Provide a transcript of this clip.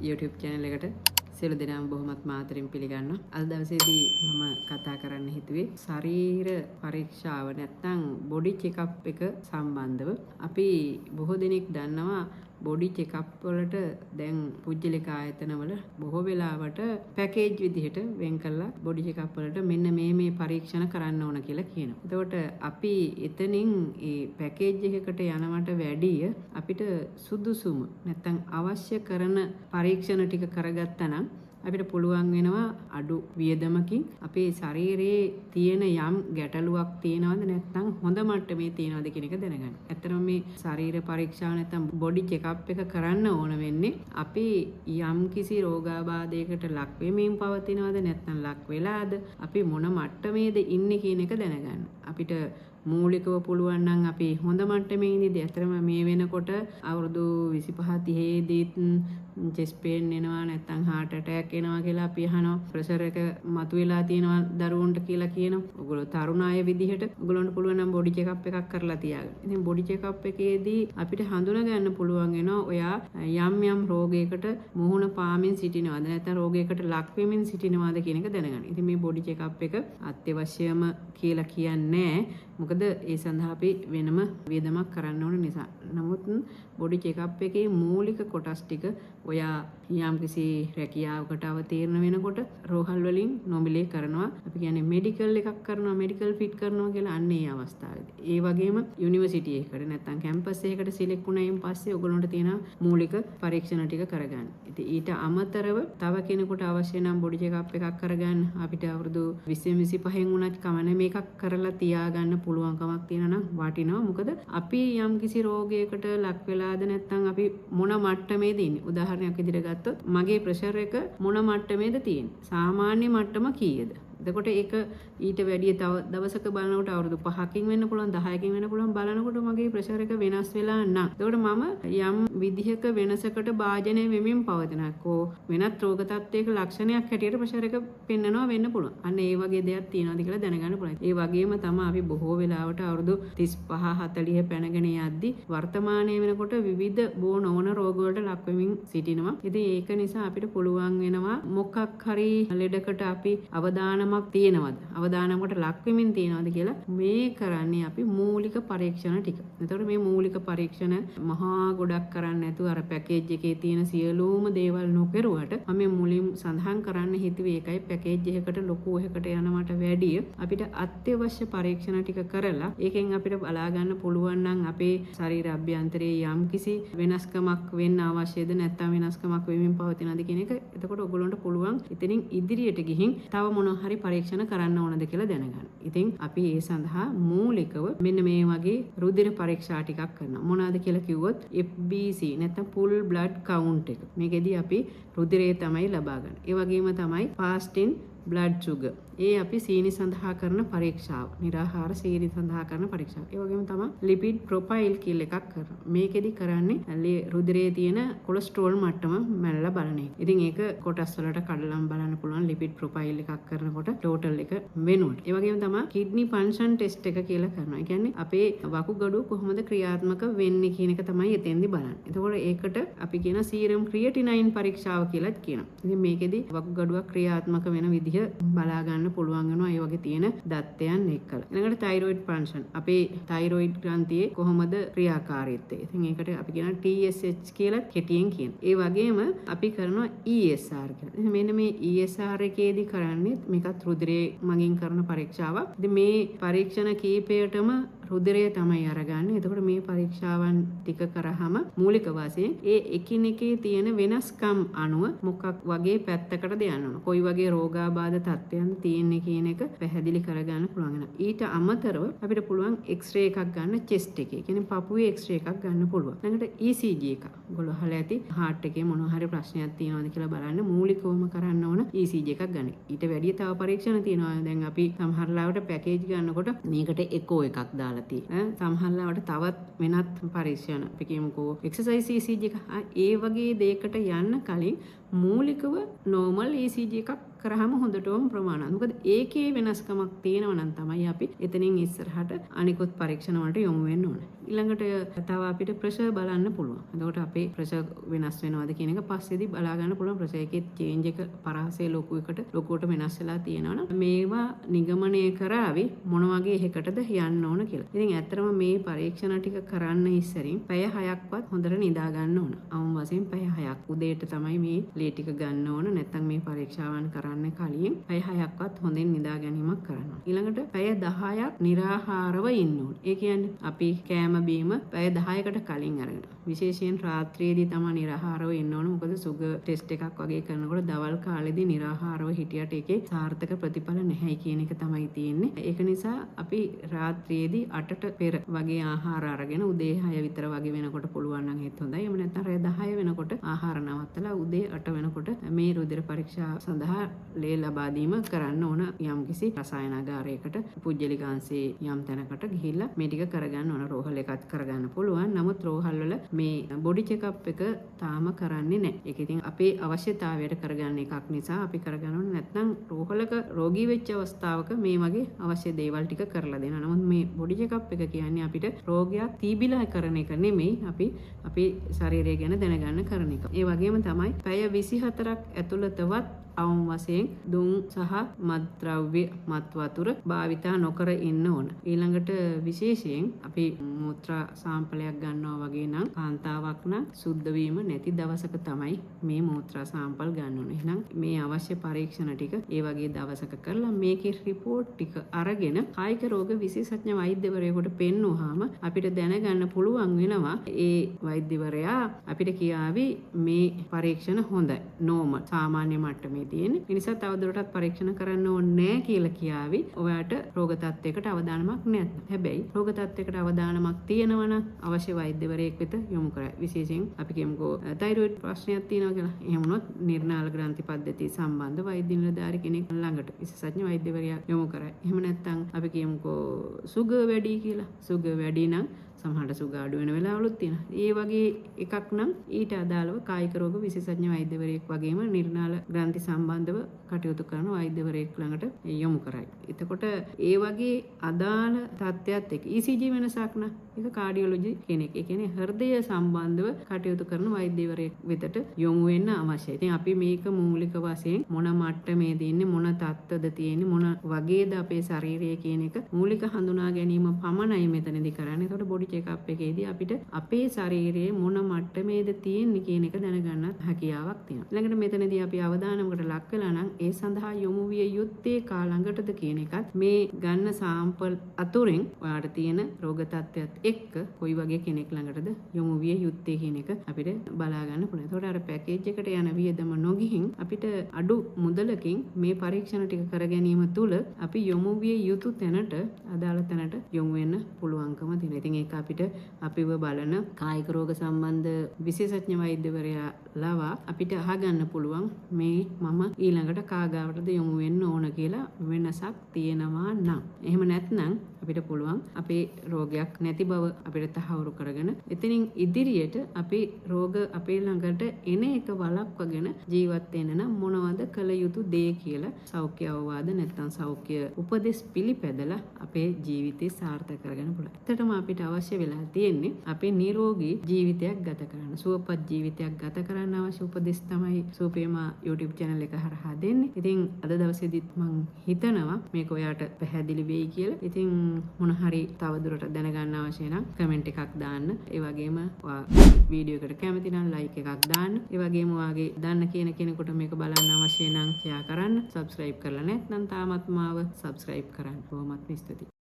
YouTube channel එකට සියලු දෙනාම බොහොමත් මාතරින් පිළිගන්නවා. අද දවසේදී මම කතා කරන්න හිතුවේ ශරීර පරීක්ෂාව නැත්නම් බොඩි චෙක්අප් එක සම්බන්ධව. අපි බොහෝ දෙනෙක් දන්නවා බොඩි චෙක්අප් වලට දැන් පුජ්‍යලික ආයතනවල බොහෝ වෙලාවට පැකේජ් විදිහට වෙන් කරලා බොඩි චෙක්අප් වලට මෙන්න මේ පරීක්ෂණ කරන්න ඕන කියලා කියනවා. එතකොට අපි එතනින් ඒ පැකේජ් එකකට යනවට වැඩිය අපිට සුදුසුම නැත්නම් අවශ්‍ය කරන පරීක්ෂණ ටික කරගත්තා නම් අපිට පුළුවන් වෙනවා අඩු වියදමකින් අපේ ශරීරයේ තියෙන යම් ගැටලුවක් තියෙනවද නැත්නම් හොඳ මට්ටමේ තියෙනවද කියන එක දැනගන්න. ඇත්තටම මේ ශරීර පරීක්ෂාව නැත්නම් බොඩි චෙක්අප් එක කරන්න ඕන වෙන්නේ අපි යම් කිසි රෝගාබාධයකට ලක් වෙමින් පවතිනවද නැත්නම් ලක් වෙලාද අපි මොන මට්ටමේද ඉන්නේ කියන එක දැනගන්න. අපිට මූලිකව පුළුවන් නම් අපි හොඳ මට්ටමේ ඉඳිද ඇත්තටම මේ වෙනකොට අවුරුදු 25 30 දීත් chest pain එනවා නැත්නම් heart attack එනවා කියලා අපි අහනවා ප්‍රෙෂර් එක මතුවලා තියෙනවා දරුවන්ට කියලා කියනවා. ඔයගොල්ලෝ තරුණ අය විදිහට ඔයගොල්ලන්ට පුළුවන් නම් බොඩි චෙක්අප් එකක් කරලා තියාගන්න. ඉතින් බොඩි චෙක්අප් එකේදී අපිට හඳුනා ගන්න පුළුවන් වෙනවා ඔයා යම් රෝගයකට මුහුණ පාමින් සිටිනවද නැත්නම් රෝගයකට ලක් වෙමින් සිටිනවද කියන එක දැනගන්න. ඉතින් මේ බොඩි චෙක්අප් එක අත්‍යවශ්‍යම කියලා කියන්නේ මොකද ඒ සඳහා අපි වෙනම වියදමක් කරන්න ඕන නිසා. නමුත් බොඩි චෙක්අප් එකේ මූලික කොටස් ටික ඔයා යම්කිසි රැකියාවකට අවතීර්ණ වෙනකොට රෝහල් වලින් නොමිලේ කරනවා. අපි කියන්නේ මෙඩිකල් එකක් කරනවා, මෙඩිකල් ෆිට් කරනවා කියලා අන්න ඒ අවස්ථාවේදී. ඒ වගේම යුනිවර්සිටි එකකට නැත්නම් කැම්පස් එකකට සිලෙක්ට් වුණායින් පස්සේ ඔයගොල්ලන්ට තියෙන මූලික පරීක්ෂණ ටික කරගන්න. ඉතින් ඊට අමතරව තව කෙනෙකුට අවශ්‍ය නම් බොඩි චෙක්අප් එකක් කරගන්න අපිට අවුරුදු 20 25න් වුණත් කමන්නේ මේකක් කරලා තියාගන්න පුළුවන්කමක් තියෙනවා නම් වටිනවා. මොකද අපි යම්කිසි රෝගයකට ලක් වෙලාද නැත්නම් අපි මොන මට්ටමේද ඉන්නේ. උදාහරණයක් විදිහට ගත්තොත් මගේ ප්‍රෙෂර් එක මොන මට්ටමේද තියෙන්නේ? සාමාන්‍ය මට්ටම කීයද? එතකොට ඒක ඊට වැඩිය තව දවසක බලනකොට අවුරුදු 5කින් වෙන්න පුළුවන් 10කින් වෙන්න පුළුවන් බලනකොට මගේ ප්‍රෙෂර් එක වෙනස් වෙලා නම් එතකොට මම යම් විදිහක වෙනසකට භාජනය වෙමින් පවතිනකෝ වෙනත් රෝග තත්ත්වයක ලක්ෂණයක් හැටියට ප්‍රෙෂර් එක පෙන්නනවා වෙන්න පුළුවන්. අන්න ඒ වගේ දෙයක් තියෙනවාද කියලා දැනගන්න පුළුවන්. ඒ වගේම තමයි අපි බොහෝ වෙලාවට අවුරුදු 35 40 පැනගෙන යද්දි වර්තමානයේ වෙනකොට විවිධ බෝ නොවන රෝග වලට ලක් වෙමින් සිටිනවා. ඉතින් ඒක නිසා අපිට පුළුවන් වෙනවා මොකක් හරි ලෙඩකට අපි අවදානමක් තියෙනවද අවදානමකට ලක් වෙමින් තියෙනවද කියලා මේ කරන්නේ අපි මූලික පරීක්ෂණ ටික. එතකොට මේ මූලික පරීක්ෂණ මහා ගොඩක් කරන්නේ නැතුව අර පැකේජ් එකේ තියෙන සියලුම දේවල් නොකරුවට මම මුලින් සඳහන් කරන්න හිතුවේ ඒකයි පැකේජ් එකකට ලොකු එකකට යනවට වැඩිය අපිට අත්‍යවශ්‍ය පරීක්ෂණ ටික කරලා ඒකෙන් අපිට බලා ගන්න පුළුවන් නම් අපේ ශරීර අභ්‍යන්තරයේ යම්කිසි වෙනස්කමක් වෙන්න අවශ්‍යද නැත්නම් වෙනස්කමක් වෙමින් පවතිනවද කියන එක. එතකොට ඔයගොල්ලන්ට පුළුවන් ඉතින් ඉදිරියට ගිහින් තව මොනවා හරි පරීක්ෂණ කරන්න ඕනද කියලා දැනගන්න. ඉතින් අපි ඒ සඳහා මූලිකව මෙන්න මේ වගේ රුධිර පරීක්ෂා ටිකක් කරනවා. මොනවාද කියලා කිව්වොත් FBC නැත්නම් full blood count එක. මේකෙදී අපි රුධිරය තමයි ලබා ගන්න. ඒ වගේම තමයි fasting blood sugar. ඒ අපි සීනි සඳහා කරන පරීක්ෂාව. නිරාහාර සීනි සඳහා කරන පරීක්ෂාව. ඒ වගේම තමයි lipid profile කියලා එකක් කරනවා. මේකෙදි කරන්නේ රුධිරයේ තියෙන කොලෙස්ටරෝල් මට්ටම මැනලා බලන එක. ඉතින් ඒක කොටස් වලට කඩලාම බලන්න පුළුවන් lipid profile එකක් කරනකොට total එක වෙනුවට. ඒ වගේම තමයි kidney function test එක කියලා කරනවා. ඒ කියන්නේ අපේ වකුගඩුව කොහොමද ක්‍රියාත්මක වෙන්නේ කියන එක තමයි එතෙන්දි බලන්නේ. එතකොට ඒකට අපි කියන serum creatinine පරීක්ෂාව කියලාත් කියනවා. ඉතින් මේකෙදි වකුගඩුවක් ක්‍රියාත්මක වෙන විදිහ බලා ගන්න පුළුවන් වෙනවා ඒ වගේ තියෙන දත්තයන් එක්කලා. ඊළඟට thyroid function. අපේ thyroid ග්‍රන්ථියේ කොහොමද ක්‍රියාකාරීත්වය. ඉතින් ඒකට අපි කියන TSH කියලා කෙටියෙන් කියනවා. ඒ වගේම අපි කරනවා ESR කියලා. මෙන්න මේ ESR එකේදී කරන්නේ මේකත් රුධිරයේ මගින් කරන පරීක්ෂාවක්. ඉතින් මේ පරීක්ෂණ කීපයටම රුධිරය තමයි අරගන්නේ. එතකොට මේ පරීක්ෂාවන් ටික කරාම මූලික වශයෙන් ඒ එකිනෙකේ තියෙන වෙනස්කම් අනුව මොකක් වගේ පැත්තකටද යන්න ඕන. කොයි වගේ රෝගාබාධ තත්ත්වයන් තියෙන්නේ කියන එක පැහැදිලි කරගන්න පුළුවන් වෙනවා. ඊට අමතරව අපිට පුළුවන් X-ray එකක් ගන්න chest එකේ. කියන්නේ පපුවේ X-ray එකක් ගන්න පුළුවන්. ළඟට ECG එකක්. ඔයගොල්ලෝ අහලා ඇති heart එකේ මොනවා හරි ප්‍රශ්නයක් තියෙනවද කියලා බලන්න මූලිකවම කරන්න ඕන ECG එකක් ගන්න. ඊට වැඩිය තව පරීක්ෂණ තියෙනවා. දැන් අපි සමහර ලාවට පැකේජ් ගන්නකොට මේකට echo එකක් දාලා තියෙනවා. සමහර ලාවට තවත් වෙනත් පරීක්ෂණ අපි කියමුකෝ exercise ECG එක. ඒ වගේ දෙයකට යන්න කලින් මූලිකව normal ECG එකක් කරාම හොඳටම ප්‍රමාණවත්. මොකද ඒකේ වෙනස්කමක් තියෙනවා නම් තමයි අපි එතනින් ඉස්සරහට අනිකුත් පරීක්ෂණ වලට යොමු වෙන්න ඕන. ඊළඟට තව අපිට ප්‍රෙෂර් බලන්න පුළුවන්. එතකොට අපේ ප්‍රෙෂර් වෙනස් වෙනවද කියන එක පස්සේදී බලා ගන්න පුළුවන්. ප්‍රෙෂර් එකේ චේන්ජ් එක පරාසය ලොකුවට වෙනස් වෙලා තියෙනවනම් මේවා නිගමනය කරાવી මොන වගේ එකකටද යන්න ඕන කියලා. ඉතින් ඇත්තටම මේ පරීක්ෂණ ටික කරන්න ඉස්සරින් පැය 6ක්වත් හොඳට නිදා ගන්න ඕන. අවම වශයෙන් පැය 6ක්. උදේට තමයි මේ ලේ ටික ගන්න ඕන. නැත්නම් මේ පරීක්ෂාවන් කරන්න කලින් පැය 6ක්වත් හොඳින් නිදා ගැනීමක් කරන්න ඕන. ඊළඟට පැය 10ක් निराහාරව ඉන්න ඕන. ඒ කියන්නේ අපි කෑම බීම පැය 10කට කලින් අරගෙන. විශේෂයෙන් රාත්‍රියේදී තමයි निराහාරව ඉන්න ඕන. මොකද සුගර් ටෙස්ට් එකක් වගේ කරනකොට දවල් කාලේදී निराහාරව හිටියට ඒකේ සාර්ථක ප්‍රතිඵල නැහැ කියන එක තමයි තියෙන්නේ. ඒක නිසා අපි රාත්‍රියේදී 8ට පෙර වගේ ආහාර අරගෙන උදේ 6 විතර වගේ වෙනකොට පුළුවන් නම් ඒත් හොඳයි. එහෙම නැත්නම් රෑ 10 වෙනකොට ආහාර නවත්තලා උදේ 8 වෙනකොට මේ රුධිර පරීක්ෂා සඳහා ලේ ලබා දීම කරන්න ඕන. යම්කිසි රසායනාගාරයකට පුජ්‍යලිකාංශයේ යම් තැනකට ගිහිල්ලා මේ ටික කරගන්න ඕන. රෝහල එකත් කරගන්න පුළුවන්. නමුත් රෝහල් වල මේ බොඩි චෙකප් එක තාම කරන්නේ නැහැ. ඒක ඉතින් අපේ අවශ්‍යතාවයට කරගන්න එකක් නිසා අපි කරගන්න ඕනේ. නැත්නම් රෝහලක රෝගී වෙච්ච අවස්ථාවක මේ වගේ අවශ්‍ය දේවල් ටික කරලා දෙනවා. නමුත් මේ බොඩි චෙකප් එක කියන්නේ අපිට රෝගයක් තිබිලා කරන එක නෙමෙයි. අපි අපේ ශරීරය ගැන දැනගන්න කරන එක. ඒ වගේම තමයි පැය 24ක් ඇතුළතවත් අවම වශයෙන් දුම් සහ මත්ද්‍රව්‍ය මත් වතුර භාවිතා නොකර ඉන්න ඕන. ඊළඟට විශේෂයෙන් අපි මූත්‍රා සාම්පලයක් ගන්නවා වගේ නම් කාන්තාවක් නම් සුද්ධ වීම නැති දවසක තමයි මේ මූත්‍රා සාම්පල් ගන්න ඕන. එහෙනම් මේ අවශ්‍ය පරීක්ෂණ ටික ඒ වගේ දවසක කරලා මේකේ රිපෝට් ටික අරගෙන කායික රෝග විශේෂඥ වෛද්‍යවරයෙකුට පෙන්නුවාම අපිට දැනගන්න පුළුවන් වෙනවා ඒ වෛද්‍යවරයා අපිට කියාවි මේ පරීක්ෂණ හොඳයි, නෝමල්, සාමාන්‍ය මට්ටමේ තියෙන්නේ. ඒ නිසා තවදුරටත් පරීක්ෂණ කරන්න ඕනේ නැහැ කියලා කියාවි. ඔයාට රෝග තත්ත්වයකට අවධානමක් නැත්නම්. හැබැයි රෝග තත්ත්වයකට අවධානමක් තියෙනවා නම් අවශ්‍ය වෛද්‍යවරයෙක් වෙත යොමු කරයි. විශේෂයෙන් අපි කියමුකෝ තයිරොයිඩ් ප්‍රශ්නයක් තියෙනවා කියලා. එහෙම වුණොත් නිර්නාල ග්‍රන්ථි පද්ධතිය සම්බන්ධ වෛද්‍ය නිලධාරි කෙනෙක් ළඟට විශේෂඥ වෛද්‍යවරයා යොමු කරයි. එහෙම නැත්නම් අපි කියමුකෝ සුගර් වැඩි කියලා. සුගර් වැඩි නම් සමහරට සුගර් අඩු වෙන වෙලාවලුත් තියෙනවා. ඒ වගේ එකක් නම් ඊට අදාළව කායික රෝග විශේෂඥ වෛද්‍යවරයෙක් වගේම නිර්නාල ග්‍රන්ථි සම්බන්ධව කටයුතු කරන වෛද්‍යවරයෙක් ළඟට යොමු කරයි. එතකොට ඒ වගේ අදාළ තත්ත්වයක් එක්ක ECG වෙනසක් නම් ඒක කාඩියොලොජි කෙනෙක්. ඒ කියන්නේ හෘදය සම්බන්ධව කටයුතු කරන වෛද්‍යවරයෙක් වෙතට යොමු වෙන්න අවශ්‍යයි. ඉතින් අපි මේක මූලික වශයෙන් මොන මට්ටමේද ඉන්නේ, මොන තත්ත්වද තියෙන්නේ, මොන වගේද අපේ ශරීරය කියන එක මූලික හඳුනා ගැනීම පමණයි මෙතනදී කරන්නේ. එතකොට බොඩි චෙකප් එකේදී අපිට අපේ ශරීරයේ මොන මට්ටමේද තියෙන්නේ කියන එක දැනගන්නත් හැකියාවක් තියෙනවා. ඊළඟට මෙතනදී අපි අවධානයකට ලක් වෙලා නම් ඒ සඳහා යොමු විය යුත්තේ කාලඟටද කියන එකත් මේ ගන්න සාම්පල් අතුරෙන් ඔයාලට තියෙන රෝග තත්ත්වයක් එක්ක කොයි වගේ කෙනෙක් ළඟටද යොමු විය යුත්තේ කියන එක අපිට බලා ගන්න පුළුවන්. ඒතකොට අර පැකේජ් එකට යන වියදම නොගිහින් අපිට අඩු මුදලකින් මේ පරීක්ෂණ ටික කර ගැනීම තුළ අපි යොමු විය යුතු තැනට අදාළ තැනට යොමු වෙන්න පුළුවන්කම තියෙනවා. ඉතින් ඒක අපිට අපිව බලන කායික රෝග සම්බන්ධ විශේෂඥ වෛද්‍යවරයා ලවා අපිට අහගන්න පුළුවන් මේ මම ඊළඟට කාගාවටද යොමු වෙන්න ඕන කියලා වෙනසක් තියෙනවා නම්. එහෙම නැත්නම් අපිට පුළුවන් අපේ රෝගයක් නැති බව අපිට තහවුරු කරගෙන එතනින් ඉදිරියට අපේ රෝග අපේ ළඟට එන එක වළක්වගෙන ජීවත් වෙන්න නම් මොනවද කළ යුතු දේ කියලා සෞඛ්‍ය අවවාද නැත්නම් සෞඛ්‍ය උපදෙස් පිළිපැදලා අපේ ජීවිතේ සාර්ථක කරගන්න පුළුවන්. ඇත්තටම අපිට අවශ්‍ය වෙලා තියෙන්නේ අපේ නිරෝගී ජීවිතයක් ගත කරන්න. සුවපත් ජීවිතයක් ගත කරන්න අවශ්‍ය උපදෙස් තමයි සුපේමා YouTube channel එක හරහා දෙන්නේ. ඉතින් අද දවසේදීත් මම හිතනවා මේක ඔයාට පැහැදිලි වෙයි කියලා. ඉතින් මොන හරි තවදුරටත් දැනගන්න අවශ්‍ය නම් කමෙන්ට් එකක් දාන්න. ඒ වගේම වීඩියෝ එකට කැමති නම් ලයික් එකක් දාන්න. ඒ වගේම ඔයාගේ දන්න කියන කෙනෙකුට මේක බලන්න අවශ්‍ය නම් ෂෙයා කරන්න. සබ්ස්ක්‍රයිබ් කරලා නැත්නම් තාමත් මාව සබ්ස්ක්‍රයිබ් කරන්න. බොහොමත් ස්තුතියි.